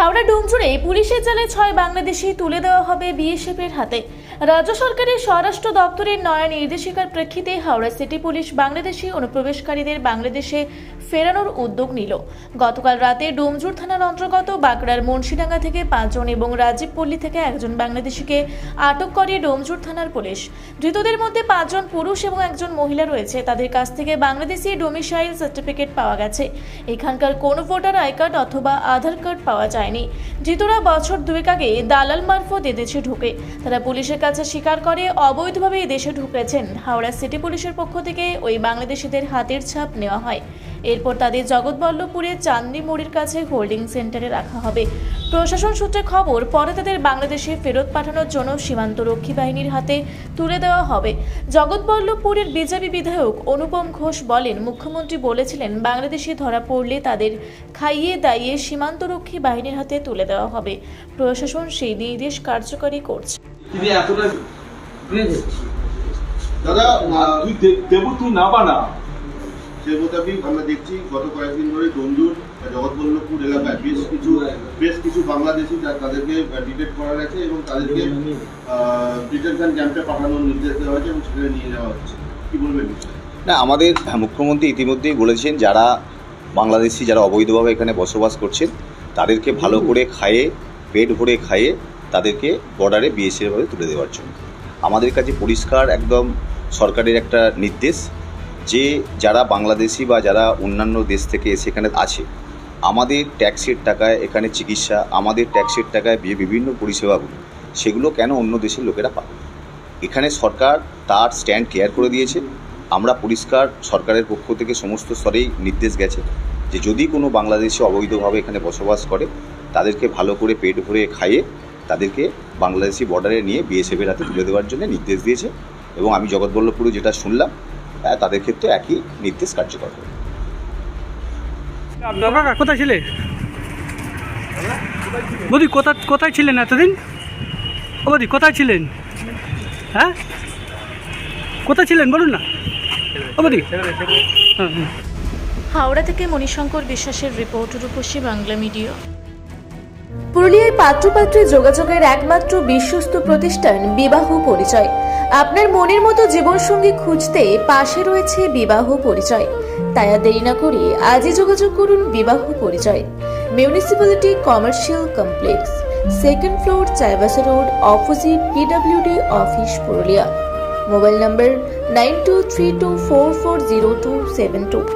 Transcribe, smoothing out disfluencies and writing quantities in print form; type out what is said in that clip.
হাওড়া ডোমজুড়ে পুলিশের জালে 6 বাংলাদেশি তুলে দেওয়া হবে বিএসএফের হাতে। রাজ্য সরকারের স্বরাষ্ট্র দপ্তরের নয়া নির্দেশিকার প্রেক্ষিতে হাওড়া সিটি পুলিশ বাংলাদেশি অনুপ্রবেশকারীদের বাংলাদেশে ফেরানোর উদ্যোগ নিল। গতকাল রাতে ডোমজুর থানার অন্তর্গত বাঁকড়ার মুন্সিডাঙ্গা থেকে 5 জন এবং রাজীবপল্লী থেকে 1 জন বাংলাদেশিকে আটক করে ডোমজুর থানার পুলিশ। ধৃতদের মধ্যে 5 জন পুরুষ এবং 1 জন মহিলা রয়েছে। তাদের কাছ থেকে বাংলাদেশি ডোমিসাইল সার্টিফিকেট পাওয়া গেছে। এখানকার কোনো ভোটার আই কার্ড অথবা আধার কার্ড পাওয়া যায়নি। ধৃতরা বছর 2 আগে দালাল মারফত এদেশে ঢোকে। তারা পুলিশের কাছে স্বীকার করে অবৈধভাবে এদেশে ঢুকেছেন। হাওড়া সিটি পুলিশের পক্ষ থেকে ওই বাংলাদেশিদের হাতের ছাপ নেওয়া হয়। এরপর তাদের জগৎবল্লভপুরের চাঁদনি মোড়ের কাছে হোল্ডিং সেন্টারে রাখা হবে। প্রশাসন সূত্রে খবর, পরে তাদের বাংলাদেশে ফেরত পাঠানোর জন্য সীমান্তরক্ষী বাহিনীর হাতে তুলে দেওয়া হবে। জগৎবল্লভপুরের বিজেপি বিধায়ক অনুপম ঘোষ বলেন, মুখ্যমন্ত্রী বলেছিলেন বাংলাদেশি ধরা পড়লে তাদের খাইয়ে দাইয়ে সীমান্তরক্ষী বাহিনীর হাতে তুলে দেওয়া হবে। প্রশাসন সেই নির্দেশ কার্যকরী করছে। তিনি এতটা দাদা তুই দেবু তুই না বানা সে মোতাবেক আমরা দেখছি গত কয়েকদিন ধরে ডোমজুর জগৎবল্লভপুর এলাকায় বেশ কিছু বাংলাদেশি তাদেরকে ডিটেক্ট করা গেছে এবং তাদেরকে ডিটেনশন ক্যাম্পে পাঠানোর নির্দেশ দেওয়া হয়েছে এবং সেখানে নিয়ে যাওয়া হচ্ছে। কি বলবেন? না, আমাদের মুখ্যমন্ত্রী ইতিমধ্যেই বলেছেন যারা বাংলাদেশি যারা অবৈধভাবে এখানে বসবাস করছেন তাদেরকে ভালো করে খাইয়ে পেট ভরে খাইয়ে তাদেরকে বর্ডারে বিএসএফভাবে তুলে দেওয়ার জন্য আমাদের কাছে পরিষ্কার একদম সরকারের একটা নির্দেশ যে যারা বাংলাদেশি বা যারা অন্যান্য দেশ থেকে এসে এখানে আছে, আমাদের ট্যাক্সের টাকায় এখানে চিকিৎসা, আমাদের ট্যাক্সের টাকায় বিভিন্ন পরিষেবাগুলো সেগুলো কেন অন্য দেশের লোকেরা পাবে? এখানে সরকার তার স্ট্যান্ড ক্লিয়ার করে দিয়েছে। আমরা পরিষ্কার সরকারের পক্ষ থেকে সমস্ত স্তরেই নির্দেশ গেছে যে যদি কোনো বাংলাদেশি অবৈধভাবে এখানে বসবাস করে তাদেরকে ভালো করে পেট ভরে খাইয়ে তাদেরকে বাংলাদেশি বর্ডারে নিয়ে বিএসএফের হাতে তুলে দেওয়ার জন্য নির্দেশ দিয়েছে এবং আমি জগৎবল্লভপুরে যেটা শুনলাম তাদের ক্ষেত্রে একই নির্দেশ কার্যকর হবে। আপনারা কোথায় ছিলেন বৌদি? কোথায় ছিলেন এতদিন? ও বৌদি কোথায় ছিলেন? হ্যাঁ কোথায় ছিলেন বলুন না ও বৌদি। হাওড়া থেকে মণিশঙ্কর বিশ্বাসের রিপোর্ট, রূপসী বাংলা মিডিয়া। পুরুলিয়ায় পাত্রপাত্রী যোগাযোগের একমাত্র বিশ্বস্ত প্রতিষ্ঠান বিবাহ পরিচয়। আপনার মনের মতো জীবনসঙ্গী খুঁজতে পাশে রয়েছে বিবাহ পরিচয়। তাই আর দেরি না করে আজই যোগাযোগ করুন বিবাহ পরিচয়। Municipality commercial complex, 2nd floor, Chaibasa road, opposite PWD office, Purulia. Mobile নম্বর 9232440272।